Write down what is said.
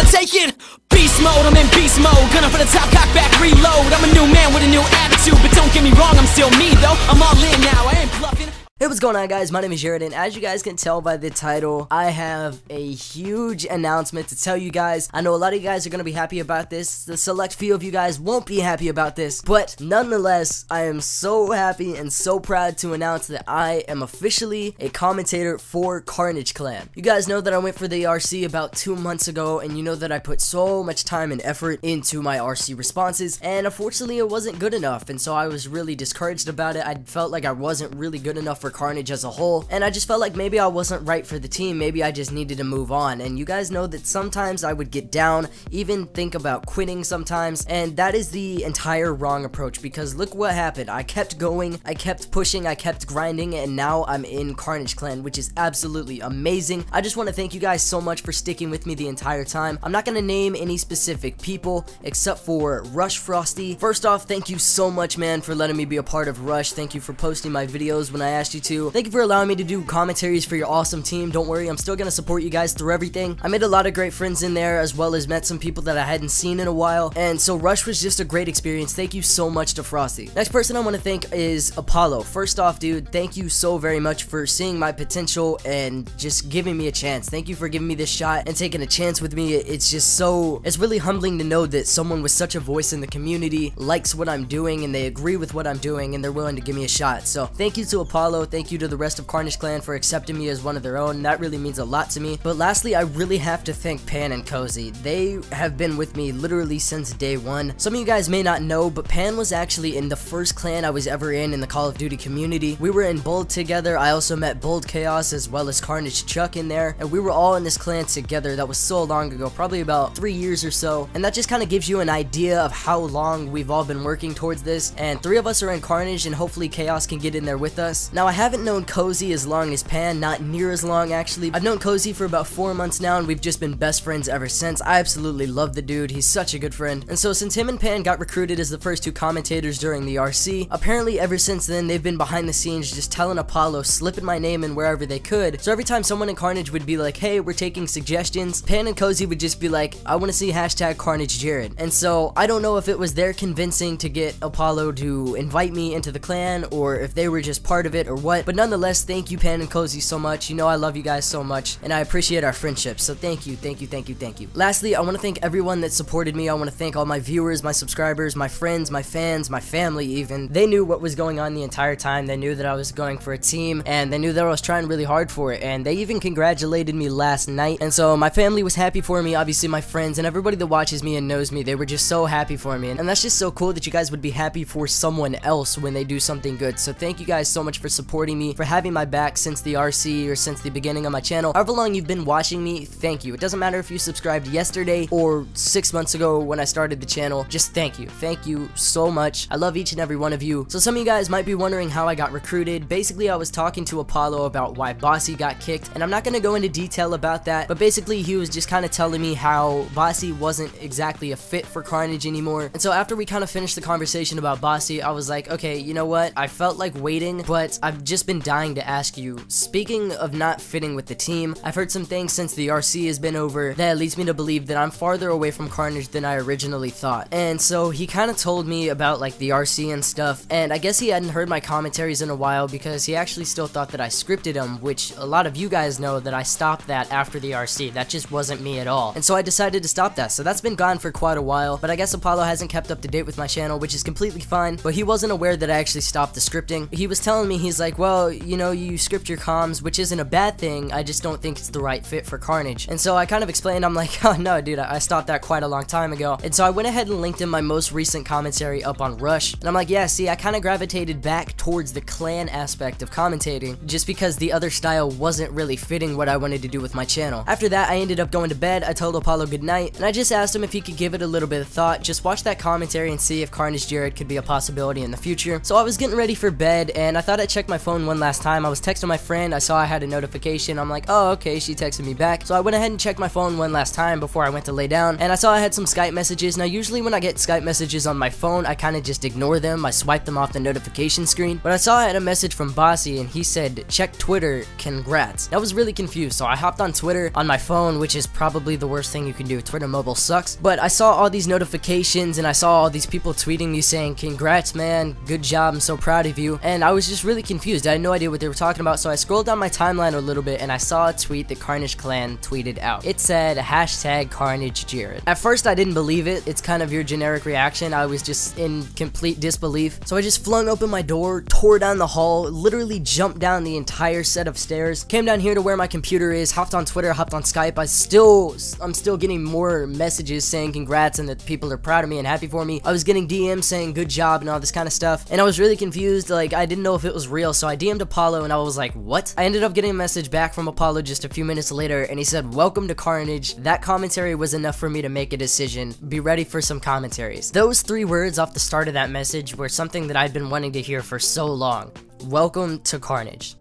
take it. Beast mode, I'm in beast mode. Gunning for the top, cock back, reload. I'm a new man with a new attitude, but don't get me wrong, I'm still me though. I'm all in now, I ain't bluffing. Hey, what's going on, guys? My name is Jared, and as you guys can tell by the title, I have a huge announcement to tell you guys. I know a lot of you guys are going to be happy about this. The select few of you guys won't be happy about this, but nonetheless, I am so happy and so proud to announce that I am officially a commentator for Karnage Clan. You guys know that I went for the RC about 2 months ago, and you know that I put so much time and effort into my RC responses, and unfortunately, it wasn't good enough, and so I was really discouraged about it. I felt like I wasn't really good enough for Karnage as a whole, and I just felt like maybe I wasn't right for the team. Maybe I just needed to move on. And you guys know that sometimes I would get down, even think about quitting sometimes, and that is the entire wrong approach, because look what happened. I kept going, I kept pushing, I kept grinding, and now I'm in Karnage Clan, which is absolutely amazing. I just want to thank you guys so much for sticking with me the entire time. I'm not going to name any specific people except for Rush Frosty. First off, thank you so much, man, for letting me be a part of Rush. Thank you for posting my videos when I asked you to. Thank you for allowing me to do commentaries for your awesome team. Don't worry, I'm still gonna support you guys through everything. I made a lot of great friends in there, as well as met some people that I hadn't seen in a while, and so Rush was just a great experience. Thank you so much to Frosty. Next person I want to thank is Apollo. First off, dude, thank you so very much for seeing my potential and just giving me a chance. Thank you for giving me this shot and taking a chance with me. It's really humbling to know that someone with such a voice in the community likes what I'm doing, and they agree with what I'm doing, and they're willing to give me a shot. So thank you to Apollo. Thank you to the rest of Karnage Clan for accepting me as one of their own. That really means a lot to me. But lastly, I really have to thank Pan and Cozy. They have been with me literally since day one. Some of you guys may not know, but Pan was actually in the first clan I was ever in the Call of Duty community. We were in Bold together. I also met Bold Chaos as well as Carnage Chuck in there, and we were all in this clan together. That was so long ago, probably about 3 years or so, and that just kind of gives you an idea of how long we've all been working towards this. And 3 of us are in Carnage, and hopefully Chaos can get in there with us. Now, I haven't known Cozy as long as Pan, not near as long actually. I've known Cozy for about 4 months now, and we've just been best friends ever since. I absolutely love the dude. He's such a good friend. And so since him and Pan got recruited as the first 2 commentators during the RC, apparently ever since then they've been behind the scenes just telling Apollo, slipping my name in wherever they could. So every time someone in Karnage would be like, hey, we're taking suggestions, Pan and Cozy would just be like, I want to see hashtag Karnage Jared. And so I don't know if it was their convincing to get Apollo to invite me into the clan, or if they were just part of it or what, but nonetheless, thank you Pan and Cozy so much. You know I love you guys so much, and I appreciate our friendship, so thank you, thank you, thank you, thank you. Lastly, I want to thank everyone that supported me. I want to thank all my viewers, my subscribers, my friends, my fans, my family even. They knew what was going on the entire time. They knew that I was going for a team, and they knew that I was trying really hard for it, and they even congratulated me last night. And so my family was happy for me, obviously my friends, and everybody that watches me and knows me, they were just so happy for me, and that's just so cool that you guys would be happy for someone else when they do something good. So thank you guys so much for supporting me, for having my back since the RC or since the beginning of my channel. However long you've been watching me, thank you. It doesn't matter if you subscribed yesterday or 6 months ago when I started the channel, just thank you. Thank you so much. I love each and every one of you. So some of you guys might be wondering how I got recruited. Basically, I was talking to Apollo about why Bossy got kicked, and I'm not going to go into detail about that, but basically he was just kind of telling me how Bossy wasn't exactly a fit for Karnage anymore. And so after we kind of finished the conversation about Bossy, I was like, okay, you know what? I felt like waiting, but I've just been dying to ask you, speaking of not fitting with the team, I've heard some things since the RC has been over that leads me to believe that I'm farther away from Karnage than I originally thought. And so he kind of told me about like the RC and stuff, and I guess he hadn't heard my commentaries in a while because he actually still thought that I scripted them, which a lot of you guys know that I stopped that after the RC. That just wasn't me at all. And so I decided to stop that. So that's been gone for quite a while, but I guess Apollo hasn't kept up to date with my channel, which is completely fine, but he wasn't aware that I actually stopped the scripting. He was telling me, he's like, well, you know, you script your comms, which isn't a bad thing, I just don't think it's the right fit for Karnage. And so I kind of explained, I'm like, oh no dude, I stopped that quite a long time ago. And so I went ahead and linked in my most recent commentary up on Rush, and I'm like, yeah, see, I kind of gravitated back towards the clan aspect of commentating, just because the other style wasn't really fitting what I wanted to do with my channel. After that, I ended up going to bed. I told Apollo goodnight, and I just asked him if he could give it a little bit of thought, just watch that commentary and see if Karnage Jared could be a possibility in the future. So I was getting ready for bed, and I thought I'd check my phone one last time. I was texting my friend, I saw I had a notification, I'm like, oh, okay, she texted me back. So I went ahead and checked my phone one last time before I went to lay down, and I saw I had some Skype messages. Now, usually when I get Skype messages on my phone, I kind of just ignore them, I swipe them off the notification screen, but I saw I had a message from Bossy, and he said, check Twitter, congrats. I was really confused, so I hopped on Twitter on my phone, which is probably the worst thing you can do. Twitter mobile sucks, but I saw all these notifications, and I saw all these people tweeting me saying, congrats, man, good job, I'm so proud of you, and I was just really confused. I had no idea what they were talking about, so I scrolled down my timeline a little bit, and I saw a tweet that Karnage Clan tweeted out. It said, hashtag Karnage Jared. At first, I didn't believe it. It's kind of your generic reaction. I was just in complete disbelief, so I just flung open my door, tore down the hall, literally jumped down the entire set of stairs, came down here to where my computer is, hopped on Twitter, hopped on Skype. I'm still getting more messages saying congrats and that people are proud of me and happy for me. I was getting DMs saying good job and all this kind of stuff, and I was really confused. Like, I didn't know if it was real, so I DM'd Apollo, and I was like, what? I ended up getting a message back from Apollo just a few minutes later, and he said, welcome to Karnage. That commentary was enough for me to make a decision. Be ready for some commentaries. Those 3 words off the start of that message were something that I'd been wanting to hear for so long. Welcome to Karnage.